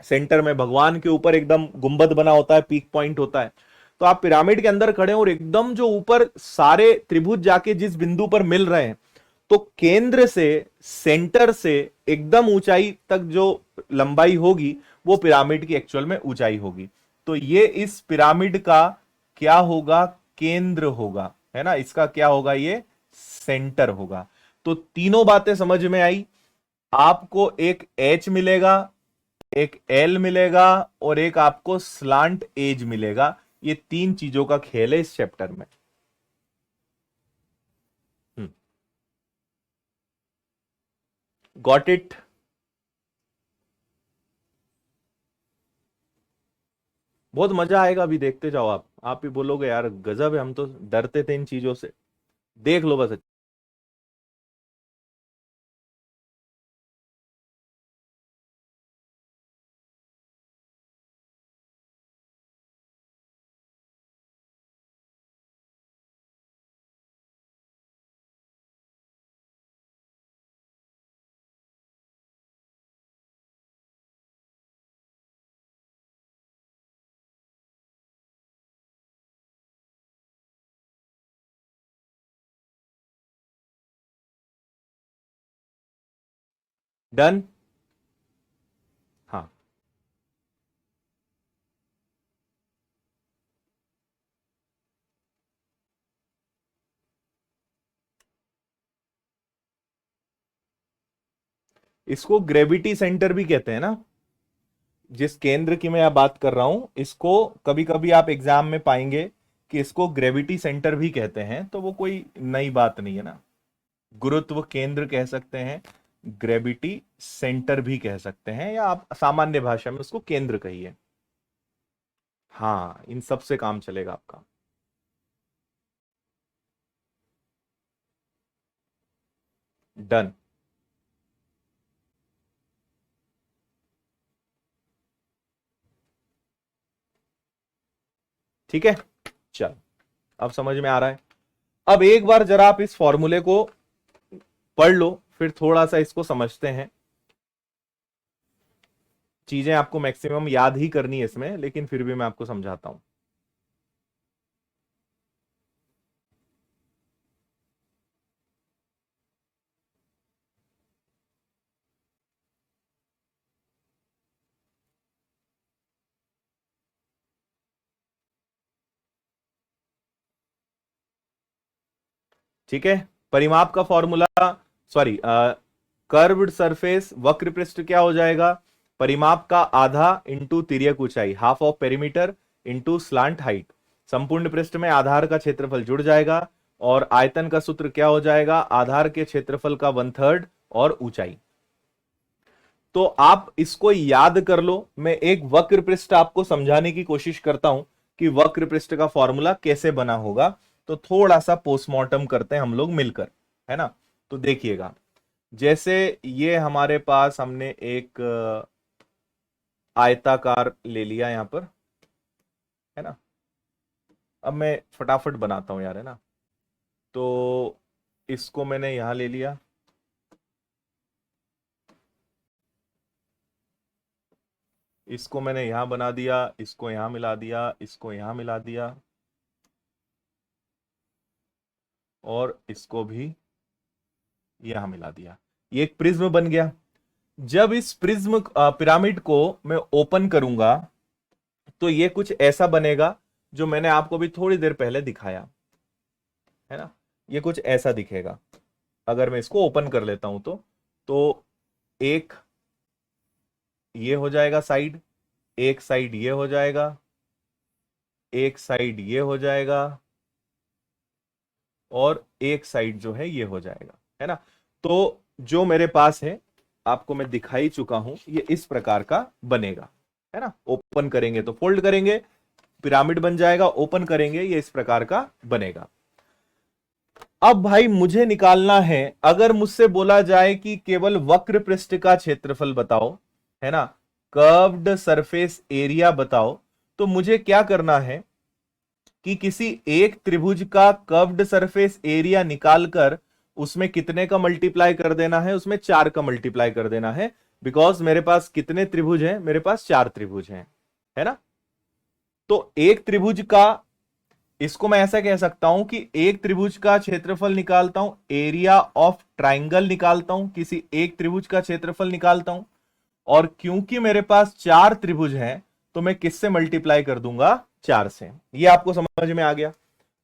सेंटर में भगवान के ऊपर एकदम गुंबद बना होता है, पीक पॉइंट होता है। तो आप पिरामिड के अंदर खड़े हैं और एकदम जो ऊपर सारे त्रिभुज जाके जिस बिंदु पर मिल रहे हैं, तो केंद्र से, सेंटर से एकदम ऊंचाई तक जो लंबाई होगी वो पिरामिड की एक्चुअल में ऊंचाई होगी। तो ये इस पिरामिड का क्या होगा, केंद्र होगा, है ना, इसका क्या होगा, ये सेंटर होगा। तो तीनों बातें समझ में आई। आपको एक एच मिलेगा, एक एल मिलेगा, और एक आपको स्लांट एज मिलेगा। ये तीन चीजों का खेल है इस चैप्टर में। Got it. बहुत मजा आएगा, अभी देखते जाओ। आप भी बोलोगे यार गजब है, हम तो डरते थे इन चीजों से। देख लो बस। डन। हाँ, इसको ग्रेविटी सेंटर भी कहते हैं ना, जिस केंद्र की मैं बात कर रहा हूं, इसको कभी कभी आप एग्जाम में पाएंगे कि इसको ग्रेविटी सेंटर भी कहते हैं। तो वो कोई नई बात नहीं है ना। गुरुत्व केंद्र कह सकते हैं, ग्रेविटी सेंटर भी कह सकते हैं, या आप सामान्य भाषा में उसको केंद्र कहिए। हाँ, इन सब से काम चलेगा आपका। डन। ठीक है, चल, अब समझ में आ रहा है। अब एक बार जरा आप इस फॉर्मूले को पढ़ लो, फिर थोड़ा सा इसको समझते हैं। चीजें आपको मैक्सिमम याद ही करनी है इसमें, लेकिन फिर भी मैं आपको समझाता हूं। ठीक है, परिमाप का फॉर्मूला, सॉरी, कर्व्ड सरफेस, वक्र पृष्ठ क्या हो जाएगा, परिमाप का आधा इंटू तिर्यक ऊंचाई, half of perimeter into slant height. संपूर्ण पृष्ठ में आधार का क्षेत्रफल जुड़ जाएगा, और आयतन का सूत्र क्या हो जाएगा, आधार के क्षेत्रफल का 1/3 और ऊंचाई। तो आप इसको याद कर लो। मैं एक वक्र पृष्ठ आपको समझाने की कोशिश करता हूं कि वक्र पृष्ठ का फॉर्मूला कैसे बना होगा। तो थोड़ा सा पोस्टमार्टम करते हैं हम लोग मिलकर, है ना। तो देखिएगा, जैसे ये हमारे पास हमने एक आयताकार ले लिया यहां पर, है ना। अब मैं फटाफट बनाता हूं यार, है ना। तो इसको मैंने यहां ले लिया, इसको मैंने यहां बना दिया, इसको यहां मिला दिया, इसको यहां मिला दिया, और इसको भी यहां मिला दिया। ये एक प्रिज्म बन गया। जब इस प्रिज्म पिरामिड को मैं ओपन करूंगा तो ये कुछ ऐसा बनेगा जो मैंने आपको भी थोड़ी देर पहले दिखाया, है ना। ये कुछ ऐसा दिखेगा। अगर मैं इसको ओपन कर लेता हूं तो एक ये हो जाएगा साइड, एक साइड ये हो जाएगा, एक साइड ये हो जाएगा, और एक साइड जो है ये हो जाएगा, है ना। तो जो मेरे पास है, आपको मैं दिखा ही चुका हूं, ये इस प्रकार का बनेगा, है ना। ओपन करेंगे तो फोल्ड करेंगे, पिरामिड बन जाएगा, ओपन करेंगे ये इस प्रकार का बनेगा। अब भाई मुझे निकालना है, अगर मुझसे बोला जाए कि केवल वक्र पृष्ठ का क्षेत्रफल बताओ, है ना, कर्व्ड सरफेस एरिया बताओ, तो मुझे क्या करना है कि किसी एक त्रिभुज का कर्व्ड सरफेस एरिया निकालकर उसमें कितने का मल्टीप्लाई कर देना है, उसमें 4 का मल्टीप्लाई कर देना है। बिकॉज मेरे पास कितने त्रिभुज हैं, मेरे पास 4 त्रिभुज हैं, है ना। तो एक त्रिभुज का, इसको मैं ऐसा कह सकता हूं कि एक त्रिभुज का क्षेत्रफल निकालता हूं, एरिया ऑफ ट्राइंगल निकालता हूं, किसी एक त्रिभुज का क्षेत्रफल निकालता हूं। और क्योंकि मेरे पास 4 त्रिभुज हैं तो मैं किससे मल्टीप्लाई कर दूंगा, 4 से। ये आपको समझ में आ गया।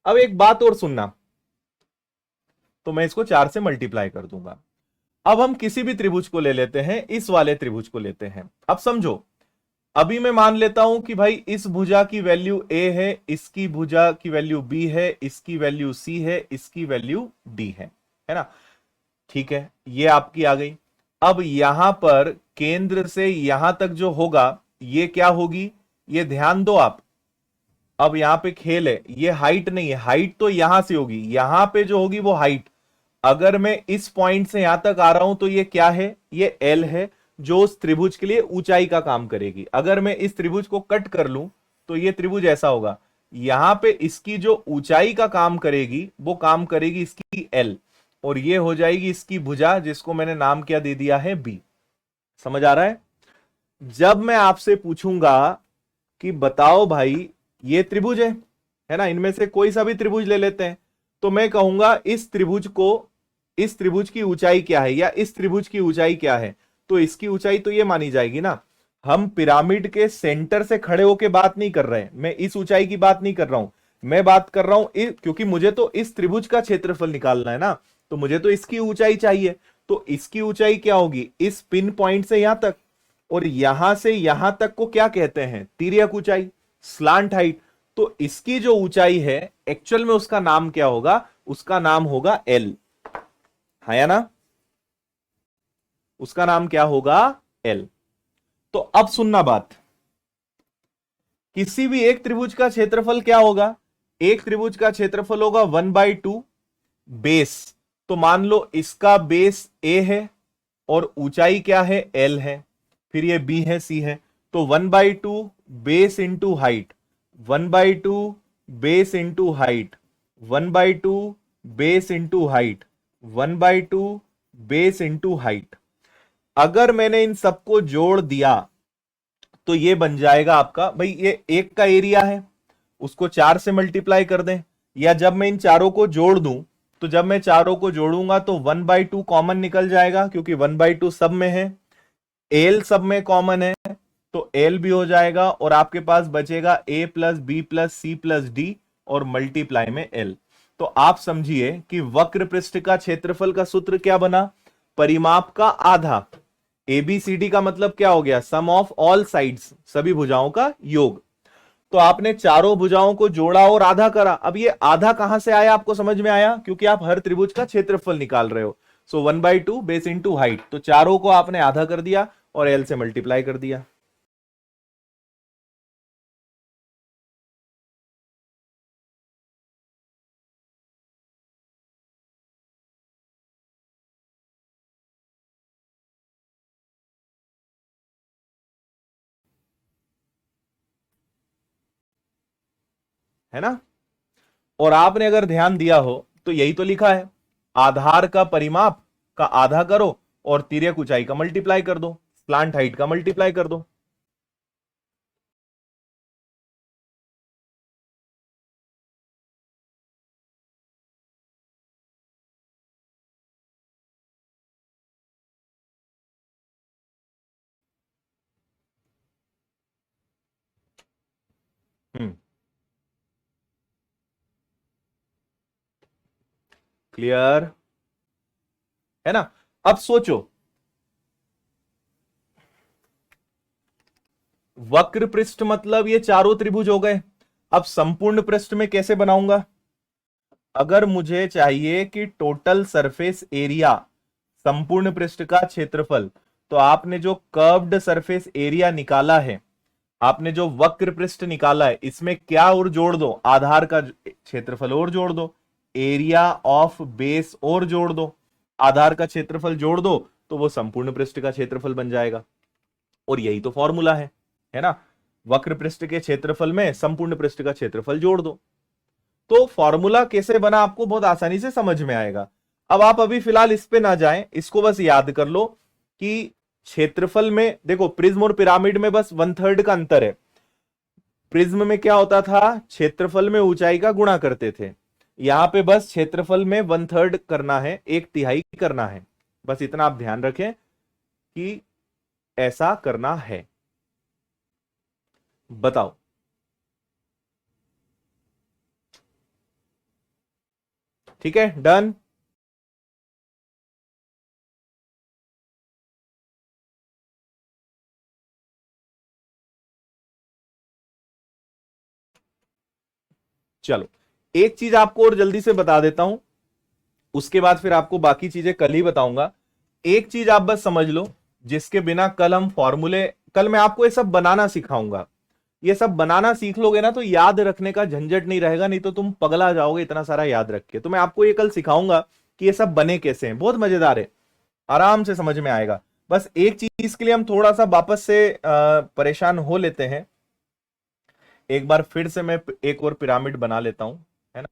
अब एक बात और सुनना, तो मैं इसको 4 से मल्टीप्लाई कर दूंगा। अब हम किसी भी त्रिभुज को ले लेते हैं, इस वाले त्रिभुज को लेते हैं। अब समझो, अभी मैं मान लेता हूं कि भाई इस भुजा की वैल्यू ए है, इसकी भुजा की वैल्यू बी है, इसकी वैल्यू सी है, इसकी वैल्यू डी है ना। ठीक है, ये आपकी आ गई। अब यहां पर केंद्र से यहां तक जो होगा, ये क्या होगी, ये ध्यान दो आप। अब यहां पे खेल है, ये हाइट नहीं है, हाइट तो यहां से होगी, यहां पे जो होगी वो हाइट। अगर मैं इस पॉइंट से यहां तक आ रहा हूं तो ये क्या है, ये एल है, जो उस त्रिभुज के लिए ऊंचाई का काम करेगी। अगर मैं इस त्रिभुज को कट कर लूं तो ये त्रिभुज ऐसा होगा, यहां पे इसकी जो ऊंचाई का काम करेगी वो काम करेगी इसकी एल, और ये हो जाएगी इसकी भुजा, जिसको मैंने नाम क्या दे दिया है, बी। समझ आ रहा है। जब मैं आपसे पूछूंगा कि बताओ भाई ये त्रिभुज है ना, इनमें से कोई सा भी त्रिभुज ले लेते हैं, तो मैं कहूंगा इस त्रिभुज को, इस त्रिभुज की ऊंचाई क्या है, या इस त्रिभुज की ऊंचाई क्या है, तो इसकी ऊंचाई तो ये मानी जाएगी ना। हम पिरामिड के सेंटर से खड़े होकर बात नहीं कर रहे हैं, मैं इस ऊंचाई की बात नहीं कर रहा हूं, मैं बात कर रहा हूं क्योंकि मुझे तो इस त्रिभुज का क्षेत्रफल निकालना है ना, तो मुझे तो इसकी ऊंचाई चाहिए। तो इसकी ऊंचाई क्या होगी, इस पिन पॉइंट से यहां तक, और यहां से यहां तक को क्या कहते हैं, तिर्यक ऊंचाई, स्लांट हाइट। तो इसकी जो ऊंचाई है एक्चुअल में उसका नाम क्या होगा, उसका नाम होगा एल, है या ना। उसका नाम क्या होगा, एल। तो अब सुनना बात, किसी भी एक त्रिभुज का क्षेत्रफल क्या होगा, एक त्रिभुज का क्षेत्रफल होगा 1/2 बेस। तो मान लो इसका बेस ए है और ऊंचाई क्या है, एल है, फिर ये बी है, सी है। तो 1/2 base into height, 1/2 base into height, 1/2 base into height, 1/2 base into height. अगर मैंने इन सबको जोड़ दिया तो ये बन जाएगा आपका, भाई ये एक का एरिया है, उसको 4 से मल्टीप्लाई कर दें, या जब मैं इन चारों को जोड़ दूं, तो जब मैं चारों को जोड़ूंगा तो 1/2 कॉमन निकल जाएगा, क्योंकि 1/2 सब में है, एल सब में कॉमन है, तो एल भी हो जाएगा, और आपके पास बचेगा a plus b plus c plus d, और मल्टीप्लाई में एल। तो आप समझिए कि वक्र पृष्ठ का क्षेत्रफल का सूत्र क्या बना, परिमाप का आधा। एबीसीडी का मतलब क्या हो गया, सम ऑफ ऑल साइड्स, सभी भुजाओं का योग। तो आपने चारों भुजाओं को जोड़ा और आधा करा। अब ये आधा कहां से आया, आपको समझ में आया, क्योंकि आप हर त्रिभुज का क्षेत्रफल निकाल रहे हो। सो 1/2 बेस इंटू हाइट, तो चारों को आपने आधा कर दिया और एल से मल्टीप्लाई कर दिया। है ना। और आपने अगर ध्यान दिया हो तो यही तो लिखा है, आधार का परिमाप का आधा करो और तिर्यक ऊंचाई का मल्टीप्लाई कर दो, स्लांट हाइट का मल्टीप्लाई कर दो। हम्म, क्लियर है ना। अब सोचो, वक्र पृष्ठ मतलब ये चारों त्रिभुज हो गए। अब संपूर्ण पृष्ठ में कैसे बनाऊंगा? अगर मुझे चाहिए कि टोटल सरफेस एरिया, संपूर्ण पृष्ठ का क्षेत्रफल, तो आपने जो कर्व्ड सरफेस एरिया निकाला है, आपने जो वक्र पृष्ठ निकाला है, इसमें क्या और जोड़ दो? आधार का क्षेत्रफल और जोड़ दो, एरिया ऑफ बेस और जोड़ दो, आधार का क्षेत्रफल जोड़ दो, तो वो संपूर्ण पृष्ठ का क्षेत्रफल बन जाएगा। और यही तो फॉर्मूला है ना। वक्र पृष्ठ के क्षेत्रफल में संपूर्ण पृष्ठ का क्षेत्रफल जोड़ दो। तो फॉर्मूला कैसे बना आपको बहुत आसानी से समझ में आएगा। अब आप अभी फिलहाल इस पे ना जाएं, इसको बस याद कर लो कि क्षेत्रफल में देखो, प्रिज्म और पिरामिड में बस 1/3 का अंतर है। प्रिज्म में क्या होता था, क्षेत्रफल में ऊंचाई का गुणा करते थे। यहां पे बस क्षेत्रफल में 1/3 करना है, 1/3 करना है। बस इतना आप ध्यान रखें कि ऐसा करना है। बताओ। ठीक है, डन। चलो, एक चीज आपको और जल्दी से बता देता हूं, उसके बाद फिर आपको बाकी चीजें कल ही बताऊंगा। एक चीज आप बस समझ लो, जिसके बिना कल हम फॉर्मूले, कल मैं आपको ये सब बनाना सिखाऊंगा। ये सब बनाना सीख लोगे ना तो याद रखने का झंझट नहीं रहेगा, नहीं तो तुम पगला जाओगे इतना सारा याद रख के। तो मैं आपको ये कल सिखाऊंगा कि ये सब बने कैसे हैं, बहुत मजेदार है, आराम से समझ में आएगा। बस एक चीज के लिए हम थोड़ा सा वापस से परेशान हो लेते हैं। एक बार फिर से मैं एक और पिरामिड बना लेता हूं, है ना।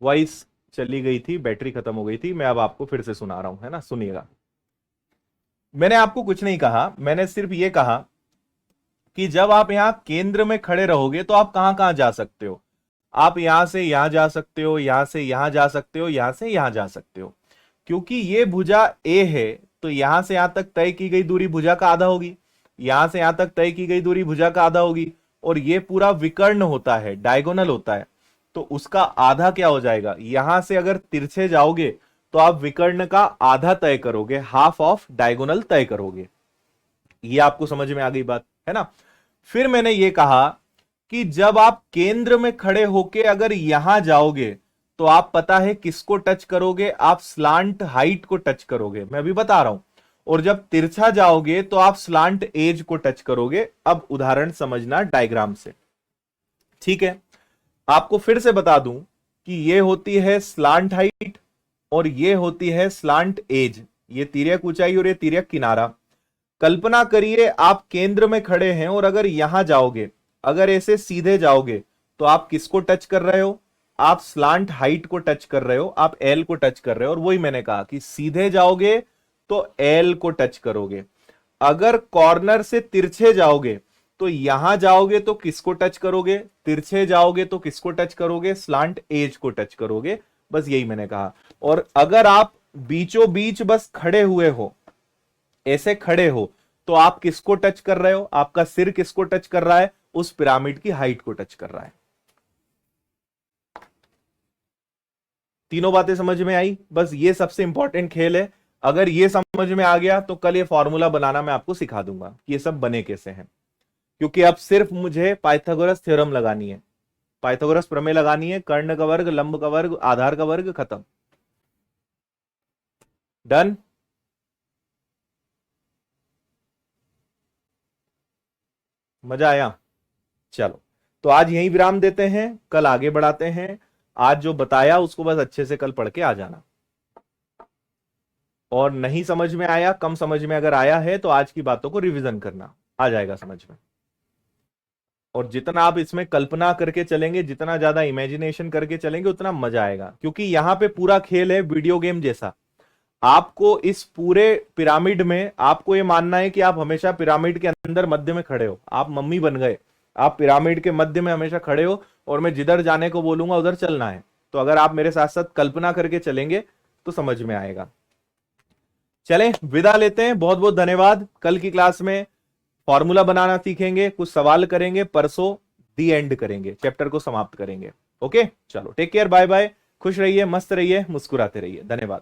वॉइस चली गई थी, बैटरी खत्म हो गई थी, मैं अब आपको फिर से सुना रहा हूं, है ना, सुनिएगा। मैंने आपको कुछ नहीं कहा, मैंने सिर्फ ये कहा कि जब आप यहां केंद्र में खड़े रहोगे तो आप कहां कहां जा सकते हो। आप यहां से यहां जा सकते हो, यहां से यहां जा सकते हो, यहां से यहां जा सकते हो। क्योंकि ये भुजा ए है, तो यहां से यहां तक तय की गई दूरी भुजा का आधा होगी, यहां से यहां तक तय की गई दूरी भुजा का आधा होगी, और ये पूरा विकर्ण होता है, डायगोनल होता है, तो उसका आधा क्या हो जाएगा। यहां से अगर तिरछे जाओगे तो आप विकर्ण का आधा तय करोगे, हाफ ऑफ डायगोनल तय करोगे। ये आपको समझ में आ गई बात, है ना। फिर मैंने ये कहा कि जब आप केंद्र में खड़े होके अगर यहां जाओगे तो आप पता है किसको टच करोगे, आप स्लांट हाइट को टच करोगे, मैं अभी बता रहा हूं। और जब तिरछा जाओगे तो आप स्लांट एज को टच करोगे। अब उदाहरण समझना डायग्राम से, ठीक है। आपको फिर से बता दूं कि ये होती है स्लांट हाइट और ये होती है स्लांट एज, ये तिर्यक ऊंचाई और ये तिर्यक किनारा। कल्पना करिए आप केंद्र में खड़े हैं और अगर यहां जाओगे, अगर ऐसे सीधे जाओगे तो आप किसको टच कर रहे हो, आप स्लांट हाइट को टच कर रहे हो, आप एल को टच कर रहे हो। और वही मैंने कहा कि सीधे जाओगे तो एल को टच करोगे, अगर कॉर्नर से तिरछे जाओगे तो यहां जाओगे तो किसको टच करोगे, तिरछे जाओगे तो किसको टच करोगे, स्लांट एज को टच करोगे। बस यही मैंने कहा। और अगर आप बीचों बीच बस खड़े हुए हो, ऐसे खड़े हो, तो आप किसको टच कर रहे हो, आपका सिर किसको टच कर रहा है, उस पिरामिड की हाइट को टच कर रहा है। तीनों बातें समझ में आई। बस ये सबसे इंपॉर्टेंट खेल है। अगर ये समझ में आ गया तो कल ये फॉर्मूला बनाना मैं आपको सिखा दूंगा कि ये सब बने कैसे हैं। क्योंकि अब सिर्फ मुझे पाइथागोरस थ्योरम लगानी है, पाइथागोरस प्रमेय लगानी है, कर्ण का वर्ग, लंब का वर्ग, आधार का वर्ग, खत्म। डन। मजा आया। चलो, तो आज यहीं विराम देते हैं, कल आगे बढ़ाते हैं। आज जो बताया उसको बस अच्छे से कल पढ़ के आ जाना। और नहीं समझ में आया, कम समझ में अगर आया है तो आज की बातों को रिवीजन करना, आ जाएगा समझ में। और जितना आप इसमें कल्पना करके चलेंगे, जितना ज्यादा इमेजिनेशन करके चलेंगे, उतना मजा आएगा। क्योंकि यहां पे पूरा खेल है वीडियो गेम जैसा। आपको इस पूरे पिरामिड में आपको ये मानना है कि आप हमेशा पिरामिड के अंदर मध्य में खड़े हो, आप मम्मी बन गए, आप पिरामिड के मध्य में हमेशा खड़े हो और मैं जिधर जाने को बोलूंगा उधर चलना है। तो अगर आप मेरे साथ साथ कल्पना करके चलेंगे तो समझ में आएगा। चलें, विदा लेते हैं। बहुत बहुत धन्यवाद। कल की क्लास में फॉर्मूला बनाना सीखेंगे, कुछ सवाल करेंगे, परसों दी एंड करेंगे, चैप्टर को समाप्त करेंगे। ओके, चलो टेक केयर, बाय बाय, खुश रहिए, मस्त रहिए, मुस्कुराते रहिए। धन्यवाद।